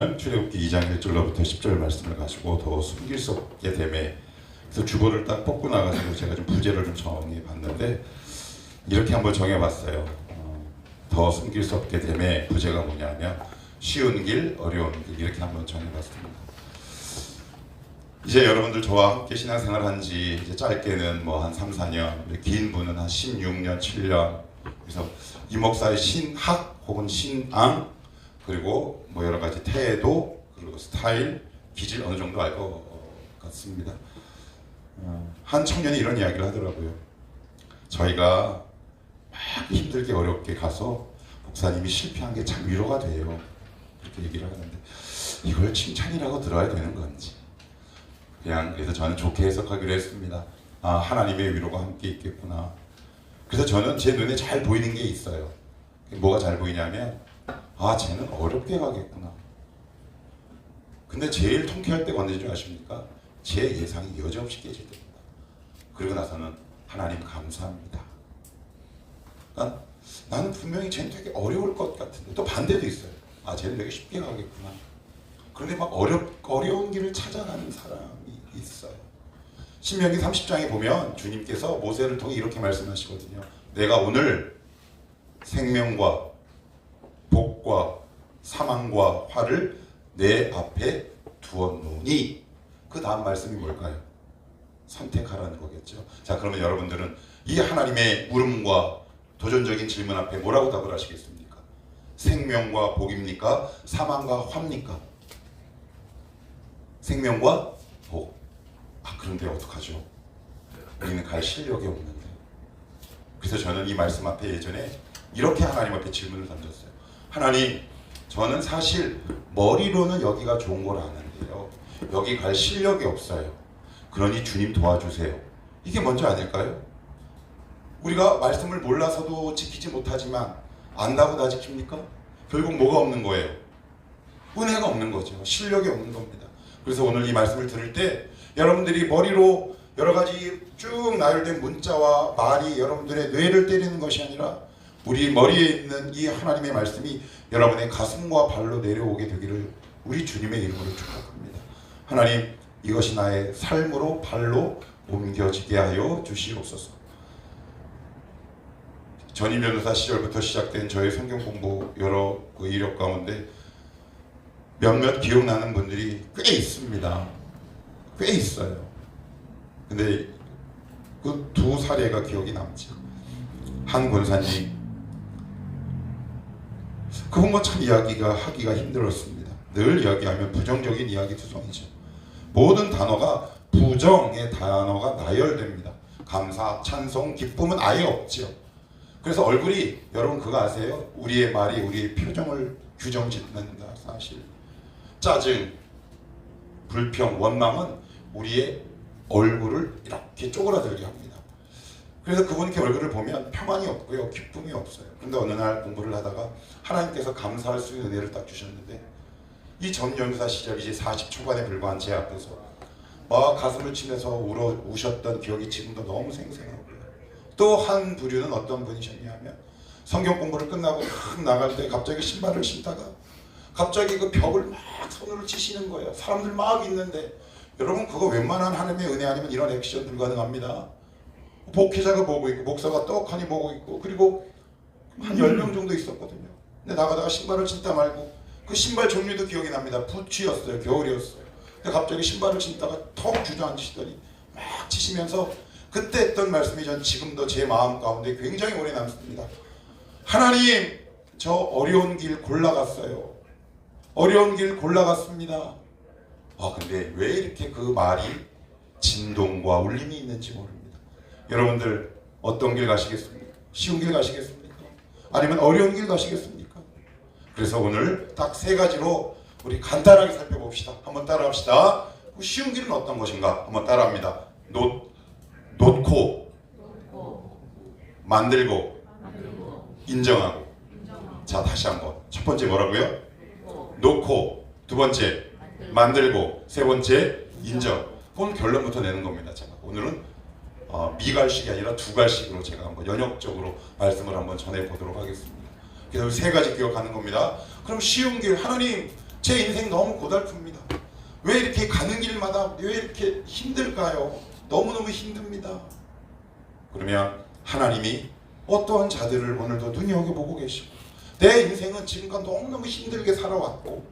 출애굽기 2장 1절로부터 10절 말씀을 가지고 더 숨길 수 없게 됨에, 그래서 주보를 딱 뽑고 나가지고 제가 좀 부제를 좀 정해봤는데 이렇게 한번 정해봤어요. 더 숨길 수 없게 됨에 부제가 뭐냐면 쉬운 길, 어려운 길, 이렇게 한번 정해봤습니다. 이제 여러분들 저와 함께 신앙생활 한지 이제 짧게는 뭐 한 3, 4년, 긴 분은 한 16년, 7년. 그래서 이 목사의 신학 혹은 신앙, 그리고 뭐 여러 가지 태도, 그리고 스타일, 기질 어느 정도 알 것 같습니다. 한 청년이 이런 이야기를 하더라고요. 저희가 막 힘들게 어렵게 가서 목사님이 실패한 게 참 위로가 돼요. 그렇게 얘기를 하는데 이걸 칭찬이라고 들어야 되는 건지, 그냥 그래서 저는 좋게 해석하기로 했습니다. 아, 하나님의 위로가 함께 있겠구나. 그래서 저는 제 눈에 잘 보이는 게 있어요. 뭐가 잘 보이냐면, 아, 쟤는 어렵게 가겠구나. 근데 제일 통쾌할 때가 언제인 줄 아십니까? 제 예상이 여지없이 깨질 때입니다. 그리고 나서는 하나님 감사합니다. 그러니까 나는 분명히 쟤는 되게 어려울 것 같은데, 또 반대도 있어요. 아, 쟤는 되게 쉽게 가겠구나. 그런데 막 어려운 길을 찾아가는 사람이 있어요. 신명기 30장에 보면 주님께서 모세를 통해 이렇게 말씀하시거든요. 내가 오늘 생명과 복과 사망과 화를 내 앞에 두었노니, 그 다음 말씀이 뭘까요? 선택하라는 거겠죠. 자, 그러면 여러분들은 이 하나님의 물음과 도전적인 질문 앞에 뭐라고 답을 하시겠습니까? 생명과 복입니까? 사망과 화입니까? 생명과 복. 아, 그런데 어떡하죠? 우리는 갈 실력이 없는데. 그래서 저는 이 말씀 앞에 예전에 이렇게 하나님 앞에 질문을 던졌어요. 하나님, 저는 사실 머리로는 여기가 좋은 걸 아는데요, 여기 갈 실력이 없어요. 그러니 주님 도와주세요. 이게 먼저 아닐까요? 우리가 말씀을 몰라서도 지키지 못하지만 안다고 다 지킵니까? 결국 뭐가 없는 거예요? 은혜가 없는 거죠. 실력이 없는 겁니다. 그래서 오늘 이 말씀을 들을 때 여러분들이 머리로 여러 가지 쭉 나열된 문자와 말이 여러분들의 뇌를 때리는 것이 아니라 우리 머리에 있는 이 하나님의 말씀이 여러분의 가슴과 발로 내려오게 되기를 우리 주님의 이름으로 축복합니다. 하나님, 이것이 나의 삶으로 발로 옮겨지게 하여 주시옵소서. 전임 전도사 시절부터 시작된 저의 성경 공부 여러 이력 가운데 몇몇 기억나는 분들이 꽤 있습니다. 꽤 있어요. 근데 그 두 사례가 기억이 남죠. 한 권사님, 그분과 참 이야기가 하기가 힘들었습니다. 늘 이야기하면 부정적인 이야기 투성이죠. 모든 단어가 부정의 단어가 나열됩니다. 감사, 찬송, 기쁨은 아예 없죠. 그래서 얼굴이, 여러분 그거 아세요? 우리의 말이 우리의 표정을 규정짓는다. 사실 짜증, 불평, 원망은 우리의 얼굴을 이렇게 쪼그라들게 합니다. 그래서 그분께 얼굴을 보면 평안이 없고요, 기쁨이 없어요. 그런데 어느 날 공부를 하다가 하나님께서 감사할 수 있는 은혜를 딱 주셨는데, 이 전연사 시절 이제 40 초반에 불과한 제 앞에서 막 가슴을 치면서 우셨던 기억이 지금도 너무 생생하고요. 또 한 부류는 어떤 분이셨냐면, 성경 공부를 끝나고 막 나갈 때 갑자기 신발을 신다가 갑자기 그 벽을 막 손으로 치시는 거예요. 사람들 막 있는데, 여러분 그거 웬만한 하나님의 은혜 아니면 이런 액션 불가능합니다. 목회자가 보고 있고 목사가 떡하니 보고 있고, 그리고 한 10명 정도 있었거든요. 근데 나가다가 신발을 신다 말고, 그 신발 종류도 기억이 납니다. 부츠였어요. 겨울이었어요. 근데 갑자기 신발을 신다가 턱 주저앉으시더니 막 치시면서, 그때 했던 말씀이 전 지금도 제 마음 가운데 굉장히 오래 남습니다. 하나님, 저 어려운 길 골라갔어요. 어려운 길 골라갔습니다. 근데 왜 이렇게 그 말이 진동과 울림이 있는지 모릅니다. 여러분들 어떤 길 가시겠습니까? 쉬운 길 가시겠습니까? 아니면 어려운 길 가시겠습니까? 그래서 오늘 딱 세 가지로 우리 간단하게 살펴봅시다. 한번 따라합시다. 쉬운 길은 어떤 것인가? 한번 따라합니다. 놓고 만들고 인정하고. 자, 다시 한번. 첫 번째 뭐라고요? 놓고, 두 번째 만들고, 세 번째 인정. 그건 결론부터 내는 겁니다. 제가 오늘은 미갈식이 아니라 두갈식으로 제가 한번 연역적으로 말씀을 한번 전해보도록 하겠습니다. 그래서 세 가지 기억하는 겁니다. 그럼 쉬운 길, 하나님 제 인생 너무 고달픕니다. 왜 이렇게 가는 길마다 왜 이렇게 힘들까요? 너무너무 힘듭니다. 그러면 하나님이 어떠한 자들을 오늘도 눈여겨보고 계시고, 내 인생은 지금까지 너무너무 힘들게 살아왔고,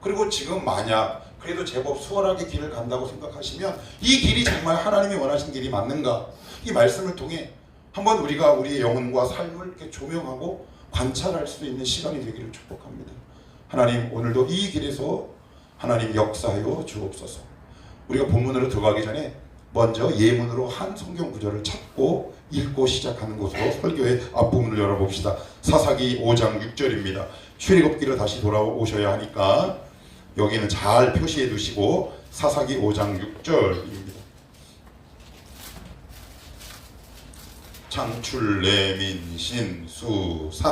그리고 지금 만약 그래도 제법 수월하게 길을 간다고 생각하시면 이 길이 정말 하나님이 원하신 길이 맞는가? 이 말씀을 통해 한번 우리가 우리의 영혼과 삶을 이렇게 조명하고 관찰할 수 있는 시간이 되기를 축복합니다. 하나님, 오늘도 이 길에서 하나님 역사하여 주옵소서. 우리가 본문으로 들어가기 전에 먼저 예문으로 한 성경 구절을 찾고 읽고 시작하는 것으로 설교의 앞부분을 열어봅시다. 사사기 5장 6절입니다. 출애굽기로 다시 돌아오셔야 하니까 여기는 잘 표시해 두시고, 사사기 5장 6절입니다. 창출레민신수삿,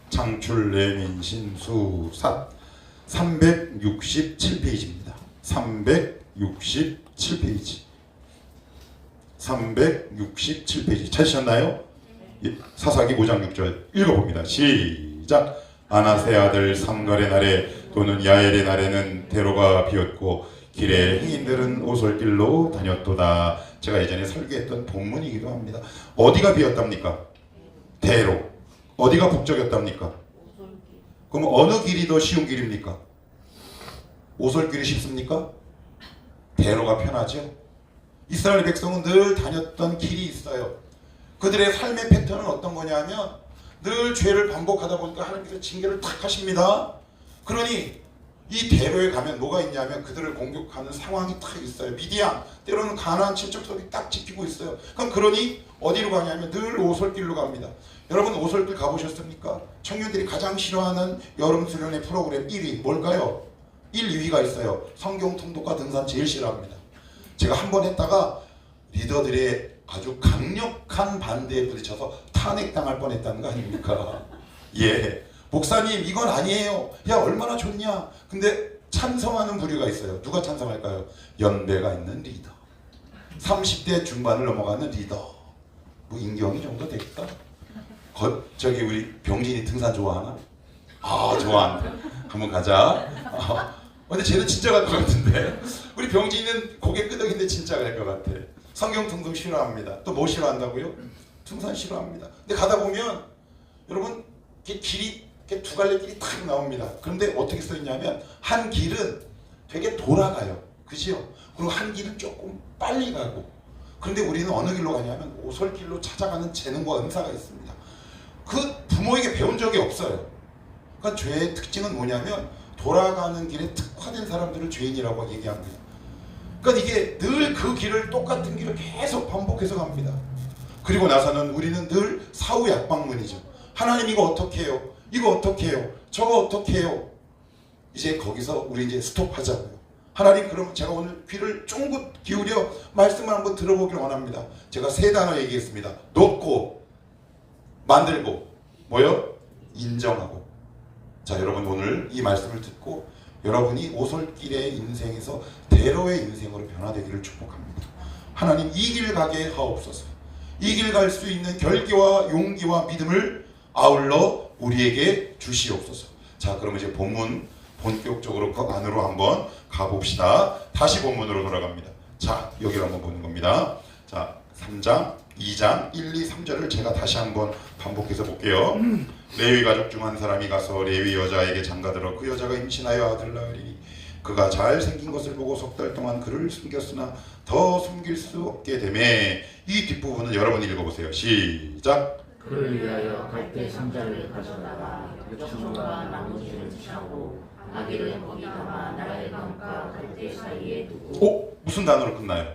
창출레민신수삿 367페이지입니다. 367페이지. 367페이지 찾으셨나요? 예, 사사기 5장 6절 읽어봅니다. 시작. 아나세 아들 삼갈의 날에 또는 야엘의 날에는 대로가 비었고 길에 행인들은 오솔길로 다녔도다. 제가 예전에 설교했던 본문이기도 합니다. 어디가 비었답니까? 대로. 어디가 북적였답니까? 그럼 어느 길이 더 쉬운 길입니까? 오솔길이 쉽습니까? 대로가 편하죠. 이스라엘 백성은 늘 다녔던 길이 있어요. 그들의 삶의 패턴은 어떤 거냐면 늘 죄를 반복하다 보니까 하나님께서 징계를 탁 하십니다. 그러니 이 대로에 가면 뭐가 있냐면 그들을 공격하는 상황이 딱 있어요. 미디안, 때로는 가나안 칠척석이 딱 지키고 있어요. 그러니 어디로 가냐면 늘 오솔길로 갑니다. 여러분 오솔길 가보셨습니까? 청년들이 가장 싫어하는 여름 수련회 프로그램 1위 뭘까요? 1, 2위가 있어요. 성경 통독과 등산 제일 싫어합니다. 제가 한 번 했다가 리더들의 아주 강력한 반대에 부딪혀서 탄핵당할 뻔했다는 거 아닙니까? 예, 목사님 이건 아니에요. 야 얼마나 좋냐. 근데 찬성하는 부류가 있어요. 누가 찬성할까요? 연배가 있는 리더, 30대 중반을 넘어가는 리더. 뭐 인경이 정도 될까? 저기 우리 병진이 등산 좋아하나? 아 좋아한다. 한번 가자. 근데 쟤는 진짜 갈 것 같은데. 우리 병진이는 고개 끄덕인데 진짜 갈 것 같아. 성경 등등 싫어합니다. 또 뭐 싫어한다고요? 등산 싫어합니다. 근데 가다 보면 여러분 길이 두 갈래 길이 탁 나옵니다. 그런데 어떻게 써 있냐면 한 길은 되게 돌아가요. 그죠? 그리고 한 길은 조금 빨리 가고. 그런데 우리는 어느 길로 가냐면 오솔길로 찾아가는 재능과 은사가 있습니다. 그 부모에게 배운 적이 없어요. 그러니까 죄의 특징은 뭐냐면 돌아가는 길에 특화된 사람들을 죄인이라고 얘기합니다. 그러니까 이게 늘 그 길을 똑같은 길을 계속 반복해서 갑니다. 그리고 나서는 우리는 늘 사후약방문이죠. 하나님 이거 어떻게 해요? 이거 어떻게 해요? 저거 어떻게 해요? 이제 거기서 우리 이제 스톱하자고요. 하나님 그럼 제가 오늘 귀를 쫑긋 기울여 말씀을 한번 들어보길 원합니다. 제가 세 단어 얘기했습니다. 놓고, 만들고, 뭐요? 인정하고. 자 여러분 오늘 이 말씀을 듣고 여러분이 오솔길의 인생에서 대로의 인생으로 변화되기를 축복합니다. 하나님 이 길 가게 하옵소서. 이 길 갈 수 있는 결기와 용기와 믿음을 아울러 우리에게 주시옵소서. 자 그럼 이제 본문 본격적으로 그 안으로 한번 가봅시다. 다시 본문으로 돌아갑니다. 자 여기를 한번 보는 겁니다. 자 3장 2장 1, 2, 3절을 제가 다시 한번 반복해서 볼게요. 레위 가족 중 한 사람이 가서 레위 여자에게 장가들어 그 여자가 임신하여 아들 낳으리니 그가 잘생긴 것을 보고 석 달 동안 그를 숨겼으나 더 숨길 수 없게 되매. 이 뒷부분은 여러분이 읽어보세요. 시작. 그를 위하여 갈대 상자를 가져다가 요청과 나머지를 취하고 아기를 거기 담아 나의 강과 갈대 사이에 두고. 무슨 단어로 끝나요?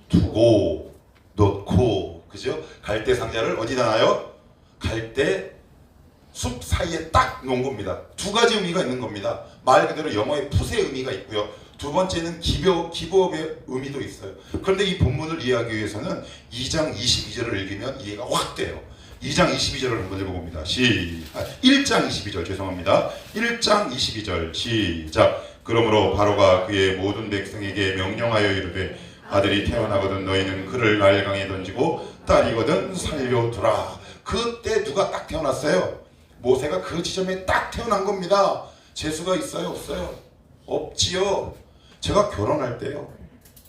두고, 놓고, 그죠? 갈대 상자를 어디다 놔요? 갈대 숲 사이에 딱 놓은 겁니다. 두 가지 의미가 있는 겁니다. 말 그대로 영어의 풋의 의미가 있고요. 두 번째는 기부업의 의미도 있어요. 그런데 이 본문을 이해하기 위해서는 2장 22절을 읽으면 이해가 확 돼요. 2장 22절을 한번 읽어봅니다. 1장 22절 죄송합니다. 1장 22절 시작. 그러므로 바로가 그의 모든 백성에게 명령하여 이르되 아들이 태어나거든 너희는 그를 나일강에 던지고 딸이거든 살려두라. 그때 누가 딱 태어났어요? 모세가 그 지점에 딱 태어난 겁니다. 재수가 있어요? 없어요? 없지요. 제가 결혼할 때요,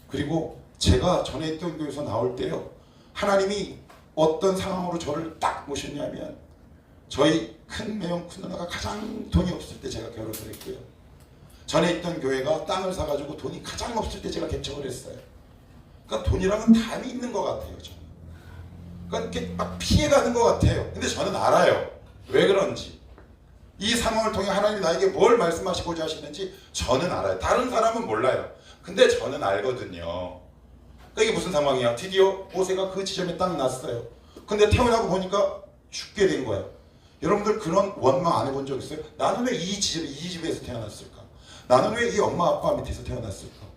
그리고 제가 전에 있던 교회에서 나올 때요, 하나님이 어떤 상황으로 저를 딱 모셨냐면, 저희 큰 매형 큰 누나가 가장 돈이 없을 때 제가 결혼을 했고요, 전에 있던 교회가 땅을 사가지고 돈이 가장 없을 때 제가 개척을 했어요. 그러니까 돈이랑은 담이 있는 것 같아요, 저는. 그러니까 이렇게 막 피해가는 것 같아요. 근데 저는 알아요, 왜 그런지. 이 상황을 통해 하나님이 나에게 뭘 말씀하시고자 하시는지 저는 알아요. 다른 사람은 몰라요. 근데 저는 알거든요. 그러니까 이게 무슨 상황이야? 드디어 모세가 그 지점에 딱 났어요. 근데 태어나고 보니까 죽게 된 거야. 여러분들 그런 원망 안 해본 적 있어요? 나는 왜 이 집에서 태어났을까? 나는 왜 이 엄마 아빠 밑에서 태어났을까?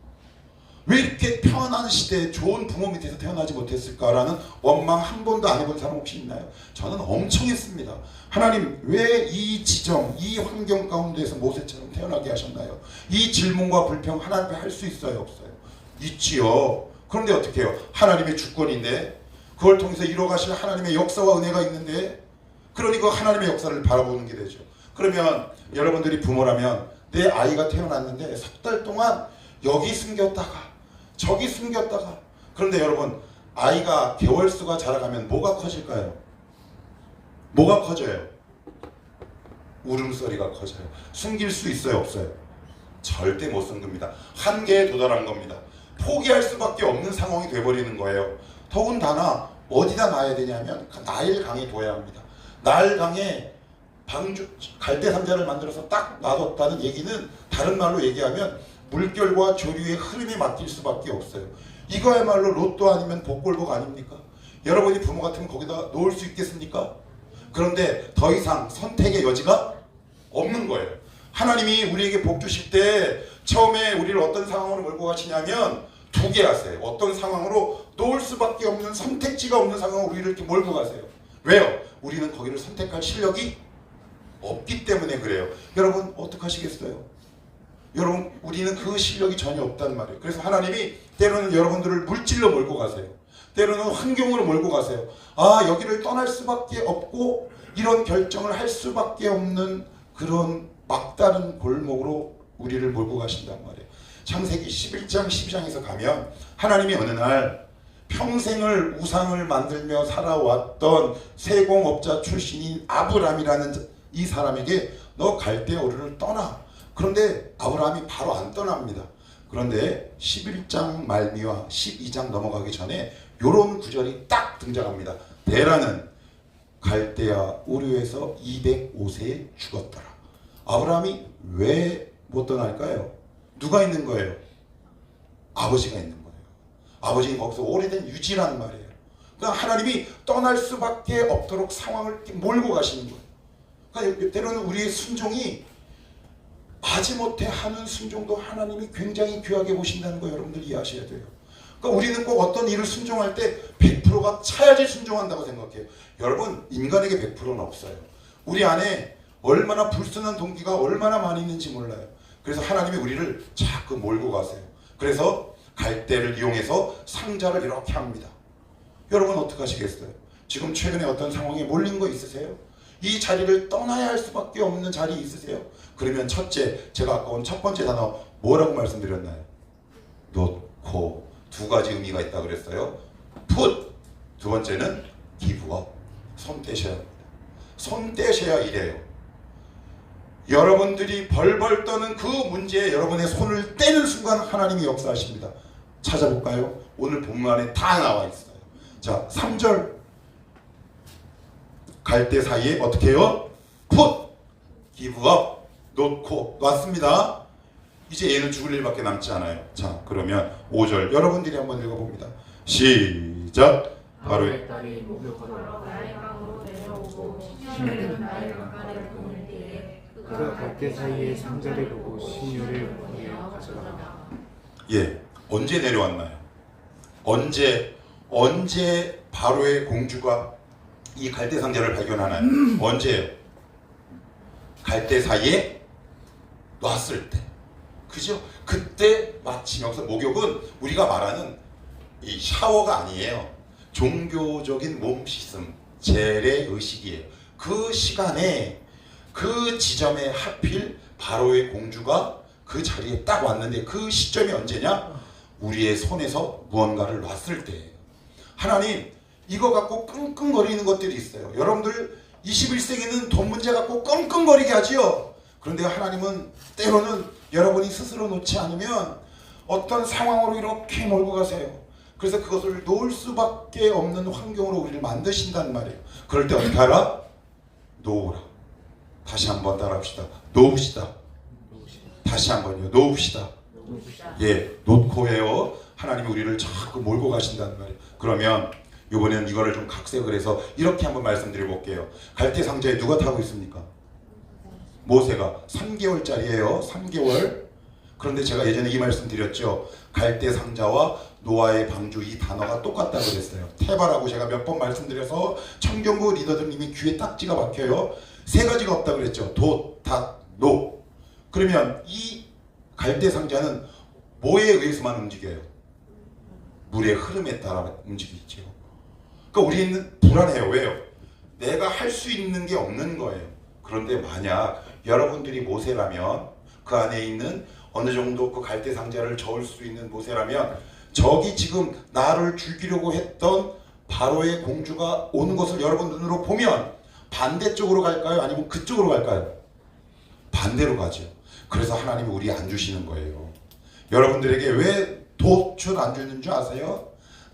왜 이렇게 편한 시대에 좋은 부모 밑에서 태어나지 못했을까라는 원망 한 번도 안 해본 사람 혹시 있나요? 저는 엄청 했습니다. 하나님, 왜 이 지점, 이 환경 가운데에서 모세처럼 태어나게 하셨나요? 이 질문과 불평 하나님 앞에 할 수 있어요, 없어요? 있지요. 그런데 어떻게 해요? 하나님의 주권인데, 그걸 통해서 이뤄가실 하나님의 역사와 은혜가 있는데, 그러니 그 하나님의 역사를 바라보는 게 되죠. 그러면 여러분들이 부모라면 내 아이가 태어났는데 석 달 동안 여기 숨겼다가 저기 숨겼다가, 그런데 여러분, 아이가 개월수가 자라가면 뭐가 커질까요? 뭐가 커져요? 울음소리가 커져요. 숨길 수 있어요, 없어요? 절대 못 숨깁니다. 한계에 도달한 겁니다. 포기할 수밖에 없는 상황이 돼버리는 거예요. 더군다나 어디다 놔야 되냐면 나일강에 둬야 합니다. 나일강에 갈대 상자를 만들어서 딱 놔뒀다는 얘기는, 다른 말로 얘기하면 물결과 조류의 흐름에 맡길 수밖에 없어요. 이거야말로 로또 아니면 복골복 아닙니까? 여러분이 부모 같으면 거기다 놓을 수 있겠습니까? 그런데 더 이상 선택의 여지가 없는 거예요. 하나님이 우리에게 복 주실 때 처음에 우리를 어떤 상황으로 몰고 가시냐면 두 개 하세요. 어떤 상황으로 놓을 수밖에 없는, 선택지가 없는 상황으로 우리를 이렇게 몰고 가세요. 왜요? 우리는 거기를 선택할 실력이 없기 때문에 그래요. 여러분 어떡하시겠어요? 여러분, 우리는 그 실력이 전혀 없단 말이에요. 그래서 하나님이 때로는 여러분들을 물질로 몰고 가세요. 때로는 환경으로 몰고 가세요. 아, 여기를 떠날 수밖에 없고 이런 결정을 할 수밖에 없는 그런 막다른 골목으로 우리를 몰고 가신단 말이에요. 창세기 11장 12장에서 가면 하나님이 어느 날 평생을 우상을 만들며 살아왔던 세공업자 출신인 아브람이라는 이 사람에게 너 갈대아 우르를 떠나. 그런데 아브라함이 바로 안 떠납니다. 그런데 11장 말미와 12장 넘어가기 전에 이런 구절이 딱 등장합니다. 데라는 갈대아 우르에서 205세에 죽었더라. 아브라함이 왜 못 떠날까요? 누가 있는 거예요? 아버지가 있는 거예요. 아버지는 거기서 오래된 유지란 말이에요. 그러니까 하나님이 떠날 수밖에 없도록 상황을 몰고 가시는 거예요. 그러니까 때로는 우리의 순종이 마지못해 하는 순종도 하나님이 굉장히 귀하게 보신다는 거 여러분들 이해하셔야 돼요. 그러니까 우리는 꼭 어떤 일을 순종할 때 100%가 차야지 순종한다고 생각해요. 여러분, 인간에게 100%는 없어요. 우리 안에 얼마나 불순한 동기가 얼마나 많이 있는지 몰라요. 그래서 하나님이 우리를 자꾸 몰고 가세요. 그래서 갈대를 이용해서 상자를 이렇게 합니다. 여러분 어떻게 하시겠어요? 지금 최근에 어떤 상황에 몰린 거 있으세요? 이 자리를 떠나야 할 수밖에 없는 자리 있으세요? 그러면 첫째, 제가 아까 온 첫 번째 단어 뭐라고 말씀드렸나요? 놓고, 두 가지 의미가 있다 그랬어요. put, 두 번째는 give up, 손 떼셔야 합니다. 손 떼셔야 이래요. 여러분들이 벌벌 떠는 그 문제에 여러분의 손을 떼는 순간 하나님이 역사하십니다. 찾아볼까요? 오늘 본문 안에 다 나와 있어요. 자, 3절 갈대 사이에 어떻게 해요? put, give up, 놓고 놨습니다. 이제 얘는 죽을 일밖에 남지 않아요. 자, 그러면 5절 여러분들이 한번 읽어봅니다. 시작. 바로의 딸이 목욕하러 나일강으로 내려오고 시녀는 나일강가를 보는 때에 그가 갈대 사이에 상자를 보고 시녀를 보내어 가져가라. 예, 언제 내려왔나요? 언제 바로의 공주가 이 갈대 상자를 발견하나요? 언제예요? 갈대 사이에 놨을 때, 그죠? 그때 마침 여기서 목욕은 우리가 말하는 이 샤워가 아니에요. 종교적인 몸 씻음, 재래 의식이에요. 그 시간에 그 지점에 하필 바로의 공주가 그 자리에 딱 왔는데 그 시점이 언제냐? 우리의 손에서 무언가를 놨을 때예요. 하나님, 이거 갖고 끙끙거리는 것들이 있어요. 여러분들 21세기는 돈 문제 갖고 끙끙거리게 하지요. 그런데 하나님은 때로는 여러분이 스스로 놓지 않으면 어떤 상황으로 이렇게 몰고 가세요. 그래서 그것을 놓을 수밖에 없는 환경으로 우리를 만드신단 말이에요. 그럴 때 어떻게 하라? 놓으라. 다시 한번 따라합시다. 놓읍시다. 다시 한번요. 놓읍시다. 예, 놓고요. 하나님이 우리를 자꾸 몰고 가신다는 말이에요. 그러면 이번에는 이거를 좀 각색을 해서 이렇게 한번 말씀드려 볼게요. 갈대 상자에 누가 타고 있습니까? 모세가 3개월짜리예요. 3개월. 그런데 제가 예전에 이 말씀 드렸죠. 갈대 상자와 노아의 방주 이 단어가 똑같다고 그랬어요. 태바라고 제가 몇 번 말씀드려서 청경고 리더들님이 귀에 딱지가 박혀요. 세 가지가 없다고 그랬죠. 도, 다, 노. 그러면 이 갈대 상자는 뭐에 의해서만 움직여요? 물의 흐름에 따라 움직이죠. 그러니까 우리는 불안해요. 왜요? 내가 할 수 있는 게 없는 거예요. 그런데 만약 여러분들이 모세라면 그 안에 있는 어느 정도 그 갈대 상자를 저을 수 있는 모세라면 저기 지금 나를 죽이려고 했던 바로의 공주가 오는 것을 여러분 눈으로 보면 반대쪽으로 갈까요? 아니면 그쪽으로 갈까요? 반대로 가죠. 그래서 하나님이 우리 안 주시는 거예요. 여러분들에게 왜 돛을 안 주는 줄 아세요?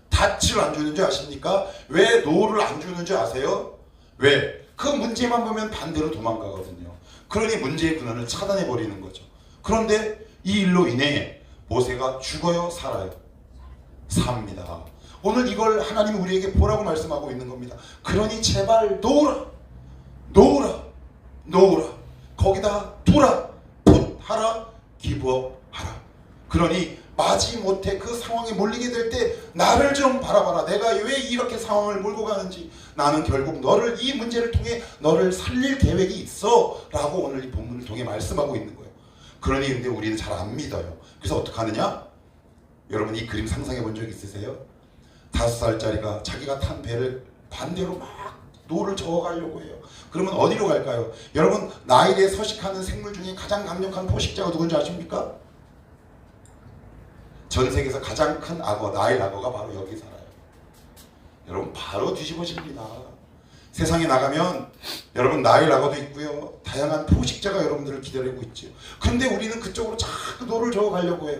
닻을 안 주는 줄 아십니까? 왜 노를 안 주는 줄 아세요? 왜? 그 문제만 보면 반대로 도망가거든요. 그러니 문제의 근원을 차단해 버리는 거죠. 그런데 이 일로 인해 모세가 죽어요, 살아요? 삽니다. 오늘 이걸 하나님이 우리에게 보라고 말씀하고 있는 겁니다. 그러니 제발 놓으라, 놓으라, 놓으라. 거기다 두라, 풋하라, 기부업하라. 그러니 마지못해 그 상황에 몰리게 될 때 나를 좀 바라봐라. 내가 왜 이렇게 상황을 몰고 가는지. 나는 결국 너를 이 문제를 통해 너를 살릴 계획이 있어 라고 오늘 이 본문을 통해 말씀하고 있는 거예요. 그러니 근데 우리는 잘 안 믿어요. 그래서 어떻게 하느냐? 여러분 이 그림 상상해 본 적 있으세요? 5살짜리가 자기가 탄 배를 반대로 막 노를 저어가려고 해요. 그러면 어디로 갈까요? 여러분 나일에 서식하는 생물 중에 가장 강력한 포식자가 누군지 아십니까? 전 세계에서 가장 큰 악어, 나일 악어가 바로 여기 살아요. 여러분 바로 뒤집어집니다. 세상에 나가면 여러분 나일 악어도 있고요. 다양한 포식자가 여러분들을 기다리고 있죠. 근데 우리는 그쪽으로 자꾸 노를 저어가려고 해요.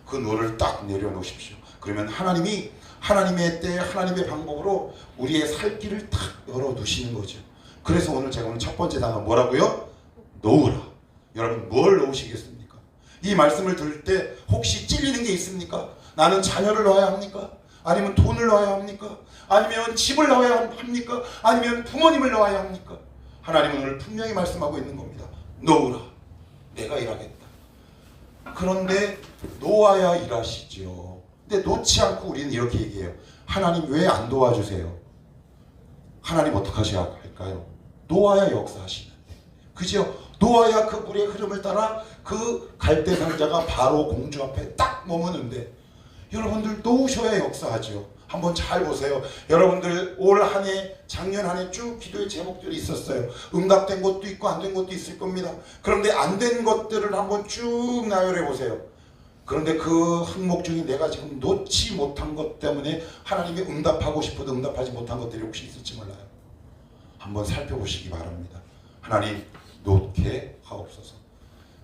그 노를 딱 내려놓으십시오. 그러면 하나님이 하나님의 때 하나님의 방법으로 우리의 살 길을 탁 열어두시는 거죠. 그래서 오늘 제가 오늘 첫 번째 단어 뭐라고요? 놓으라. 여러분 뭘 놓으시겠습니까? 이 말씀을 들을 때 혹시 찔리는 게 있습니까? 나는 자녀를 놓아야 합니까? 아니면 돈을 놓아야 합니까? 아니면 집을 놓아야 합니까? 아니면 부모님을 놓아야 합니까? 하나님은 오늘 분명히 말씀하고 있는 겁니다. 놓으라. 내가 일하겠다. 그런데 놓아야 일하시죠. 근데 놓지 않고 우리는 이렇게 얘기해요. 하나님 왜 안 도와주세요? 하나님 어떻게 하셔야 할까요? 놓아야 역사하시는데. 그죠? 놓아야 그 물의 흐름을 따라 그 갈대 상자가 바로 공주 앞에 딱 머무는데 여러분들 놓으셔야 역사하죠. 한번 잘 보세요. 여러분들 올 한 해, 작년 한 해 쭉 기도의 제목들이 있었어요. 응답된 것도 있고 안 된 것도 있을 겁니다. 그런데 안 된 것들을 한번 쭉 나열해 보세요. 그런데 그 항목 중에 내가 지금 놓지 못한 것 때문에 하나님이 응답하고 싶어도 응답하지 못한 것들이 혹시 있을지 몰라요. 한번 살펴보시기 바랍니다. 하나님 놓게 하옵소서.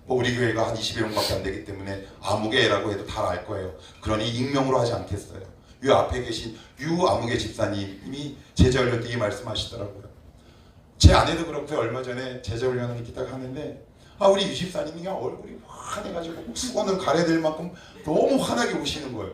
뭐 우리 교회가 한 20여 명밖에 안 되기 때문에 아무개라고 해도 다 알 거예요. 그러니 익명으로 하지 않겠어요. 이 앞에 계신 유아무개 집사님이 제자훈련 때 이 말씀하시더라고요. 제 아내도 그렇고요. 얼마 전에 제자훈련을 이렇게 딱 하는데 우리 유 집사님이 그냥 얼굴이 환해가지고 수건을 가려댈 만큼 너무 환하게 우시는 거예요.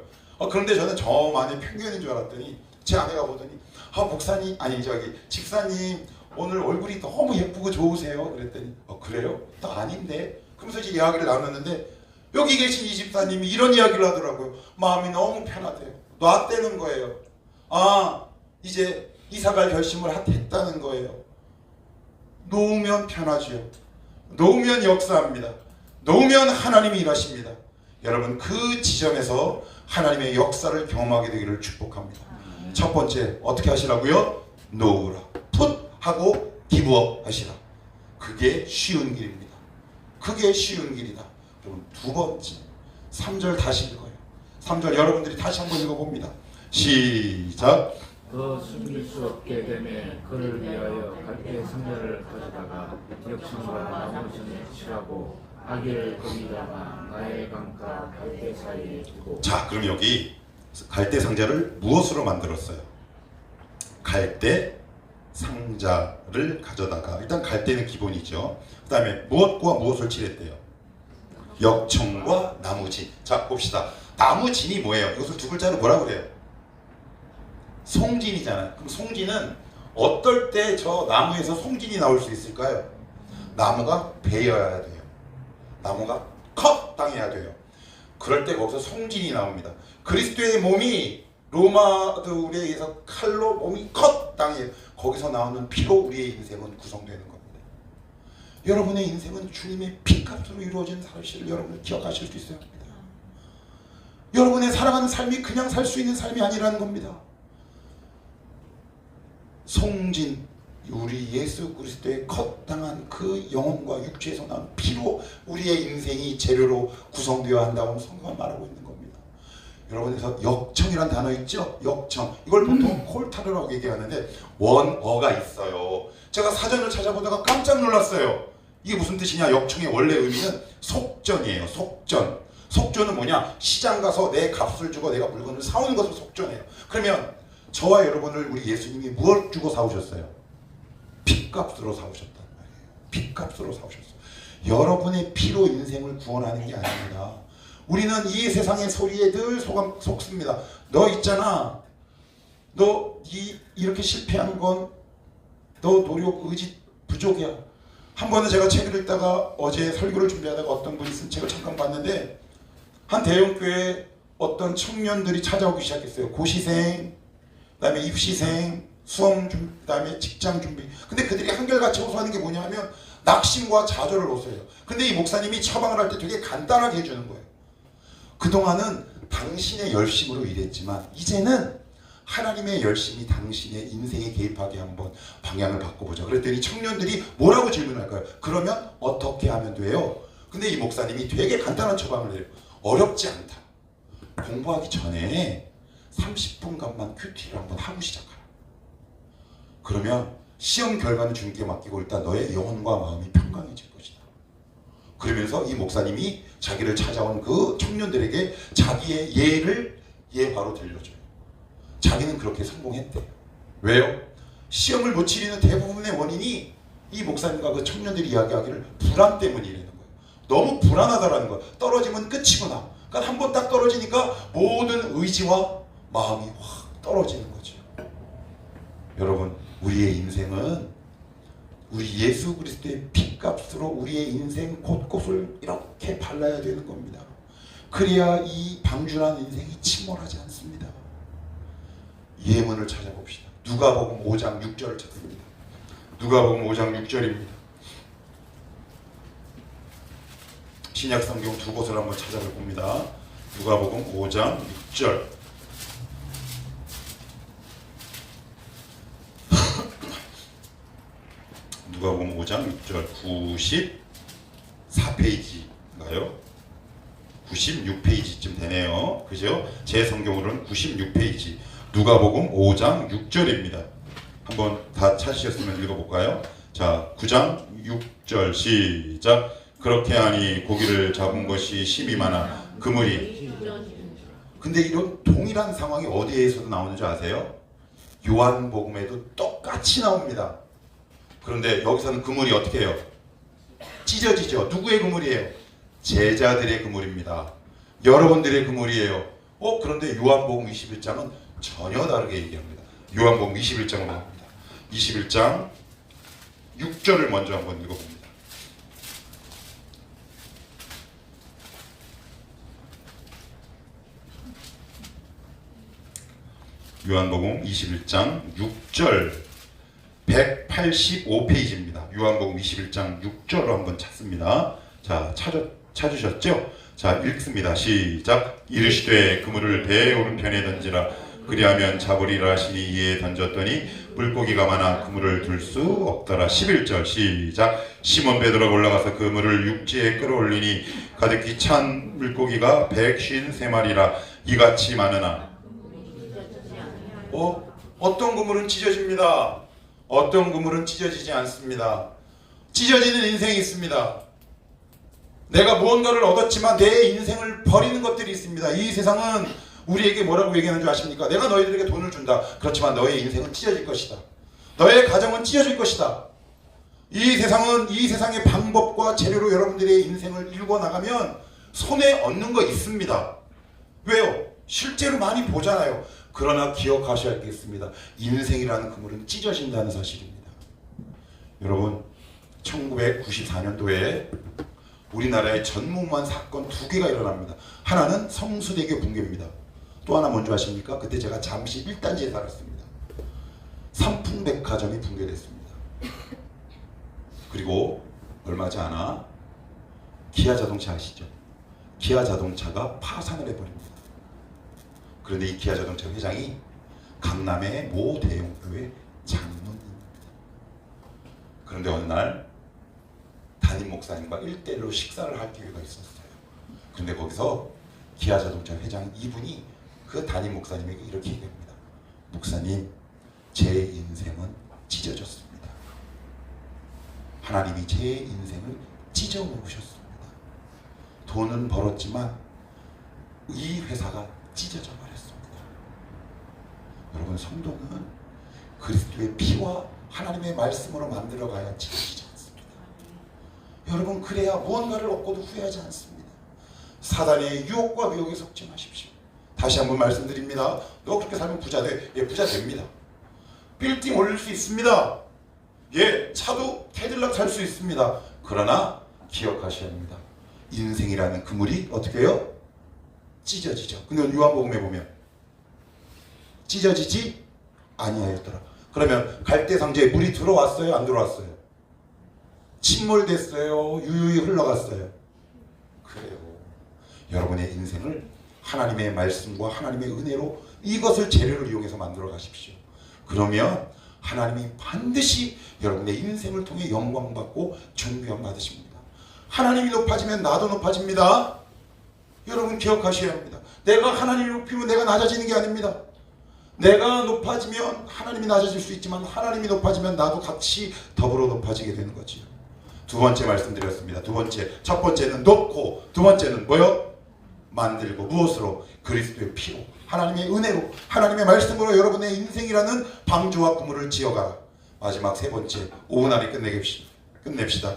그런데 저는 저만의 편견인 줄 알았더니 제 아내가 보더니 목사님 아니 저기 집사님 오늘 얼굴이 너무 예쁘고 좋으세요. 그랬더니 그래요? 또 아닌데. 그러면서 이제 이야기를 나눴는데 여기 계신 이 집사님이 이런 이야기를 하더라고요. 마음이 너무 편하대요. 놨다는 거예요. 이제 이사갈 결심을 했다는 거예요. 놓으면 편하지요. 놓으면 역사합니다. 놓으면 하나님이 일하십니다. 여러분 그 지점에서 하나님의 역사를 경험하게 되기를 축복합니다. 첫 번째 어떻게 하시라고요? 놓으라. 풋 하고 기부업 하시라. 그게 쉬운 길입니다. 그게 쉬운 길이다. 그럼 두 번째 3절 다시 읽어요. 3절 여러분들이 다시 한번 읽어봅니다. 시작. 더 숨길 수 없게 되매 그를 위하여 갈대 상자를 가져다가 역청과 나머지는 칠하고 아기를 거기다가 나일 강가 갈대 사이에 두고. 자, 그럼 여기 갈대 상자를 무엇으로 만들었어요? 갈대 상자를 가져다가, 일단 갈대는 기본이죠. 그 다음에 무엇과 무엇을 칠했대요? 역청과 나무진. 자, 봅시다. 나무진이 뭐예요? 이것을 두 글자로 뭐라고 그래요? 송진이잖아요. 그럼 송진은 어떨 때 저 나무에서 송진이 나올 수 있을까요? 나무가 베어야 돼요. 나무가 컷 당해야 돼요. 그럴 때 거기서 송진이 나옵니다. 그리스도의 몸이 로마들에 의해서 칼로 몸이 컷 당해요. 거기서 나오는 피로 우리의 인생은 구성되는 겁니다. 여러분의 인생은 주님의 피값으로 이루어진 사실을 여러분 기억하실 수 있어야 합니다. 여러분의 살아가는 삶이 그냥 살 수 있는 삶이 아니라는 겁니다. 송진, 우리 예수 그리스도의 컷당한 그 영혼과 육체에서 난 피로 우리의 인생이 재료로 구성되어야 한다고 성경은 말하고 있는 겁니다. 여러분에서 역청이란 단어 있죠? 역청. 이걸 보통 콜타르라고 얘기하는데 원어가 있어요. 제가 사전을 찾아보다가 깜짝 놀랐어요. 이게 무슨 뜻이냐? 역청의 원래 의미는 속전이에요. 속전. 속전은 뭐냐? 시장 가서 내 값을 주고 내가 물건을 사오는 것을 속전해요. 그러면 저와 여러분을 우리 예수님이 무엇 주고 사오셨어요? 핏값으로 사오셨단 말이에요. 핏값으로 사오셨어요. 여러분의 피로 인생을 구원하는 게 아닙니다. 우리는 이 세상의 소리에 늘 속습니다. 너 있잖아. 너 이렇게 실패한 건 너 노력, 의지 부족이야. 한 번은 제가 책을 읽다가 어제 설교를 준비하다가 어떤 분이 쓴 책을 잠깐 봤는데 한 대형교회에 어떤 청년들이 찾아오기 시작했어요. 고시생, 그다음에 입시생, 수험 준비, 그다음에 직장 준비. 근데 그들이 한결같이 호소하는 게 뭐냐 하면 낙심과 좌절을 호소해요. 근데 이 목사님이 처방을 할 때 되게 간단하게 해주는 거예요. 그동안은 당신의 열심으로 일했지만 이제는 하나님의 열심이 당신의 인생에 개입하게 한번 방향을 바꿔보자. 그랬더니 청년들이 뭐라고 질문할까요? 그러면 어떻게 하면 돼요? 근데 이 목사님이 되게 간단한 처방을 해요. 어렵지 않다. 공부하기 전에 30분간만 큐티를 한번 하고 시작하라. 그러면 시험 결과는 주님께 맡기고 일단 너의 영혼과 마음이 평강해질 것이다. 그러면서 이 목사님이 자기를 찾아온 그 청년들에게 자기의 예화로 들려줘요. 자기는 그렇게 성공했대요. 왜요? 시험을 못 치르는 대부분의 원인이 이 목사님과 그 청년들이 이야기하기를 불안 때문이라는 거예요. 너무 불안하다라는 거예요. 떨어지면 끝이구나. 그러니까 한 번 딱 떨어지니까 모든 의지와 마음이 확 떨어지는 거죠. 여러분, 우리의 인생은 우리 예수 그리스도의 피값으로 우리의 인생 곳곳을 이렇게 발라야 되는 겁니다. 그래야 이 방준한 인생이 침몰하지 않습니다. 예문을 찾아봅시다. 누가복음 5장 6절을 찾습니다. 누가복음 5장 6절입니다. 신약 성경 두 곳을 한번 찾아볼 겁니다. 누가복음 5장 6절. 누가복음 5장 6절 94페이지인가요? 96페이지쯤 되네요. 그죠? 제 성경으로는 96페이지. 누가복음 5장 6절입니다. 한번 다 찾으셨으면 읽어볼까요? 자, 9장 6절 시작. 그렇게 하니 고기를 잡은 것이 심이 많아 그물이. 근데 이런 동일한 상황이 어디에서도 나오는지 아세요? 요한복음에도 똑같이 나옵니다. 그런데 여기서는 그물이 어떻게 해요? 찢어지죠. 누구의 그물이에요? 제자들의 그물입니다. 여러분들의 그물이에요. 그런데 요한복음 21장은 전혀 다르게 얘기합니다. 요한복음 21장으로 갑니다. 21장 6절을 먼저 한번 읽어봅니다. 요한복음 21장 6절 185페이지입니다. 요한복음 21장 6절로 한번 찾습니다. 자, 찾으셨죠? 자, 읽습니다. 시작. 이르시되 그물을 배의 오른편에 던지라. 그리하면 잡으리라 하시니 이에 던졌더니 물고기가 많아 그물을 들 수 없더라. 11절 시작. 시몬 베드로가 올라가서 그물을 육지에 끌어올리니 가득히 찬 물고기가 153마리라. 이같이 많으나 어떤 그물은 찢어집니다. 어떤 그물은 찢어지지 않습니다. 찢어지는 인생이 있습니다. 내가 무언가를 얻었지만 내 인생을 버리는 것들이 있습니다. 이 세상은 우리에게 뭐라고 얘기하는 줄 아십니까? 내가 너희들에게 돈을 준다. 그렇지만 너의 인생은 찢어질 것이다. 너의 가정은 찢어질 것이다. 이 세상은 이 세상의 방법과 재료로 여러분들의 인생을 읽어나가면 손에 얻는 거 있습니다. 왜요? 실제로 많이 보잖아요. 그러나 기억하셔야 겠습니다. 인생이라는 그물은 찢어진다는 사실입니다. 여러분 1994년도에 우리나라에 전무후무한 사건 2개가 일어납니다. 하나는 성수대교 붕괴입니다. 또 하나 뭔지 아십니까? 그때 제가 잠시 1단지에 살았습니다. 삼풍백화점이 붕괴됐습니다. 그리고 얼마 지 않아 기아자동차 아시죠? 기아자동차가 파산을 해버립니다. 그런데 이 기아자동차 회장이 강남의 모 대형교회 장로입니다. 그런데 어느 날 담임 목사님과 1대1로 식사를 할 기회가 있었어요. 그런데 거기서 기아자동차 회장 이분이 그 담임 목사님에게 이렇게 얘기합니다. 목사님, 제 인생은 찢어졌습니다. 하나님이 제 인생을 찢어 놓으셨습니다. 돈은 벌었지만 이 회사가 찢어져 버렸습니다. 여러분, 성도는 그리스도의 피와 하나님의 말씀으로 만들어가야 찢어지지 않습니다. 여러분, 그래야 무언가를 얻고도 후회하지 않습니다. 사단의 유혹과 미혹에 속지 마십시오. 다시 한번 말씀드립니다. 너 그렇게 살면 부자 돼. 예, 부자 됩니다. 빌딩 올릴 수 있습니다. 예, 차도 캐딜락 살 수 있습니다. 그러나 기억하셔야 합니다. 인생이라는 그물이 어떻게 해요? 찢어지죠. 근데 요한복음에 보면 찢어지지 아니하였더라. 그러면 갈대상자에 물이 들어왔어요? 안 들어왔어요? 침몰됐어요? 유유히 흘러갔어요? 그래요. 여러분의 인생을 하나님의 말씀과 하나님의 은혜로 이것을 재료를 이용해서 만들어 가십시오. 그러면 하나님이 반드시 여러분의 인생을 통해 영광받고 존귀함 받으십니다. 하나님이 높아지면 나도 높아집니다. 여러분 기억하셔야 합니다. 내가 하나님을 높이면 내가 낮아지는 게 아닙니다. 내가 높아지면 하나님이 낮아질 수 있지만 하나님이 높아지면 나도 같이 더불어 높아지게 되는 거지요. 두 번째 말씀드렸습니다. 첫 번째는 높고, 두 번째는 뭐요? 만들고. 무엇으로? 그리스도의 피로, 하나님의 은혜로, 하나님의 말씀으로 여러분의 인생이라는 방주와 그물을 지어가라. 마지막 세 번째, 오후날이 끝냅시다.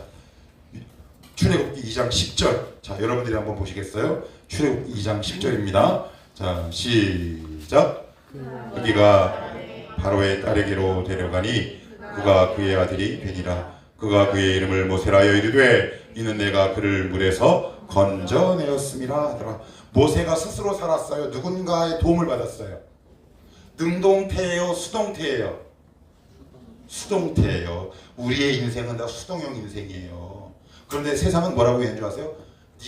출애굽기 2장 10절. 자, 여러분들이 한번 보시겠어요? 출애굽기 2장 10절입니다. 자, 시작. 그가 바로의 딸에게로 데려가니 그가 그의 아들이 되니라. 그가 그의 이름을 모세라여 이르되 이는 내가 그를 물에서 건져내었음이라 하더라. 모세가 스스로 살았어요? 누군가의 도움을 받았어요? 능동태예요? 수동태예요? 수동태예요. 우리의 인생은 다 수동형 인생이에요. 그런데 세상은 뭐라고 얘기하는 줄 아세요?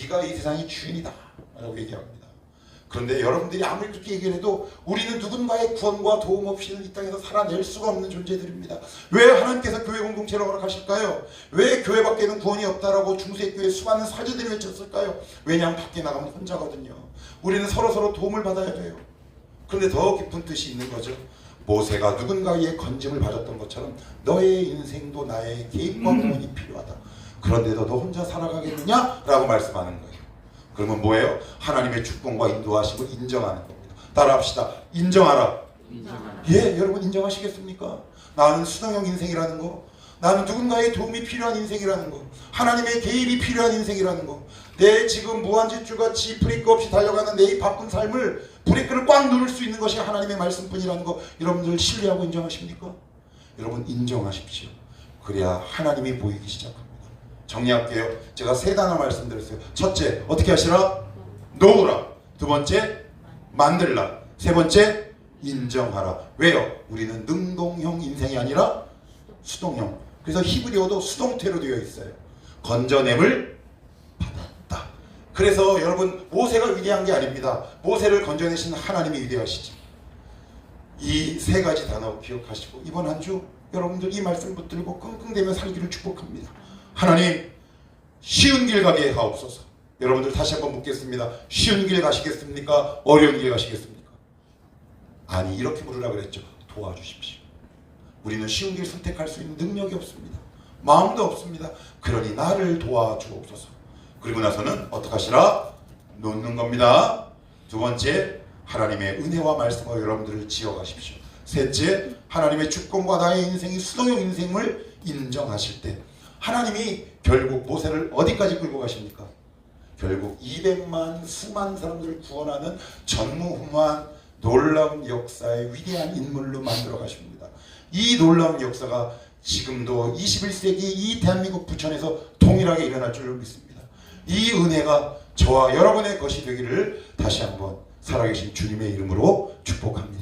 네가 이 세상의 주인이다 라고 얘기합니다. 그런데 여러분들이 아무리 그렇게 얘기를 해도 우리는 누군가의 구원과 도움 없이는 이 땅에서 살아낼 수가 없는 존재들입니다. 왜 하나님께서 교회 공동체를 허락하실까요? 왜 교회 밖에는 구원이 없다라고 중세교회 수많은 사제들이 외쳤을까요? 왜냐하면 밖에 나가면 혼자거든요. 우리는 서로 도움을 받아야 돼요. 그런데 더 깊은 뜻이 있는 거죠. 모세가 누군가의 건짐을 받았던 것처럼 너의 인생도 나의 개입과 구원이 필요하다. 그런데도 너 혼자 살아가겠느냐? 라고 말씀하는 거예요. 그러면 뭐예요? 하나님의 축복과 인도하심을 인정하는 겁니다. 따라합시다. 인정하라. 예, 여러분 인정하시겠습니까? 나는 수동형 인생이라는 거, 나는 누군가의 도움이 필요한 인생이라는 거, 하나님의 개입이 필요한 인생이라는 거, 내 지금 무한질주같이 브레이크 없이 달려가는 내 이 바쁜 삶을 브레이크를 꽉 누를 수 있는 것이 하나님의 말씀뿐이라는 거, 여러분들 신뢰하고 인정하십니까? 여러분 인정하십시오. 그래야 하나님이 보이기 시작합니다. 정리할게요. 제가 세 단어 말씀드렸어요. 첫째, 어떻게 하시라? 놓으라. 두 번째, 만들라. 세 번째, 인정하라. 왜요? 우리는 능동형 인생이 아니라 수동형. 그래서 히브리어도 수동태로 되어 있어요. 건져냄을 받았다. 그래서 여러분 모세가 위대한 게 아닙니다. 모세를 건져내신 하나님이 위대하시죠. 이 세 가지 단어 기억하시고 이번 한 주 여러분들 이 말씀 붙들고 끙끙대며 살기를 축복합니다. 하나님 쉬운 길 가게 하옵소서. 여러분들 다시 한번 묻겠습니다. 쉬운 길 가시겠습니까? 어려운 길 가시겠습니까? 아니 이렇게 물으라 그랬죠. 도와주십시오. 우리는 쉬운 길 선택할 수 있는 능력이 없습니다. 마음도 없습니다. 그러니 나를 도와주옵소서. 그리고 나서는 어떻게 하시라? 놓는 겁니다. 두 번째, 하나님의 은혜와 말씀으로 여러분들을 지어가십시오. 셋째, 하나님의 주권과 나의 인생이 수동적 인생을 인정하실 때 하나님이 결국 모세를 어디까지 끌고 가십니까? 결국 200만 수만 사람들을 구원하는 전무후무한 놀라운 역사의 위대한 인물로 만들어 가십니다. 이 놀라운 역사가 지금도 21세기 이 대한민국 부천에서 동일하게 일어날 줄을 믿습니다. 이 은혜가 저와 여러분의 것이 되기를 다시 한번 살아계신 주님의 이름으로 축복합니다.